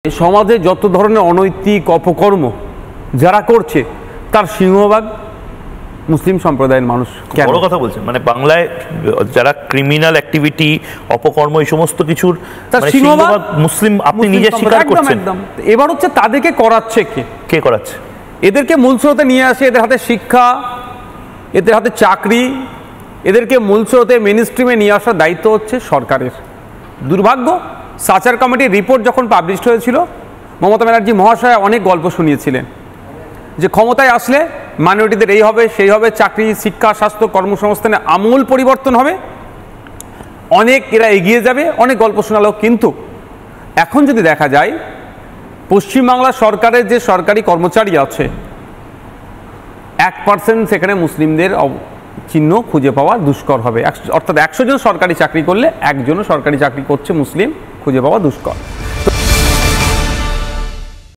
সমাজে যত ধরনের অনৈতিক অপকর্ম যারা করছে তার সিংহভাগ মুসলিম সম্প্রদায়ের মানুষ। বড় কথা বলছেন, মানে বাংলায় যারা ক্রিমিনাল অ্যাক্টিভিটি, অপকর্ম, এই সমস্ত কিছুর সিংহভাগ মুসলিম। আপনি নিজে স্বীকার করছেন। এবার হচ্ছে তাদেরকে করাচ্ছে কে করাচ্ছে? এদেরকে মূল স্রোতে নিয়ে আসে, এদের হাতে শিক্ষা, এদের হাতে চাকরি, এদেরকে মূল স্রোতে মেইন স্ট্রিমে নিয়ে আসার দায়িত্ব হচ্ছে সরকারের। দুর্ভাগ্য, সাচার কমিটির রিপোর্ট যখন পাবলিশ হয়েছিল, মমতা ব্যানার্জি মহাশয় অনেক গল্প শুনিয়েছিলেন যে ক্ষমতায় আসলে মাইনরিটিদের এই হবে সেই হবে, চাকরি, শিক্ষা, স্বাস্থ্য, কর্মসংস্থানে আমূল পরিবর্তন হবে, অনেক এরা এগিয়ে যাবে, অনেক গল্প শোনালো। কিন্তু এখন যদি দেখা যায় পশ্চিমবাংলা সরকারের যে সরকারি কর্মচারী আছে 1% সেখানে মুসলিমদের চিহ্ন খুঁজে পাওয়া দুষ্কর হবে। অর্থাৎ 100 জন সরকারি চাকরি করলে একজনও সরকারি চাকরি করছে মুসলিম খুঁজে পাওয়া দুষ্কর।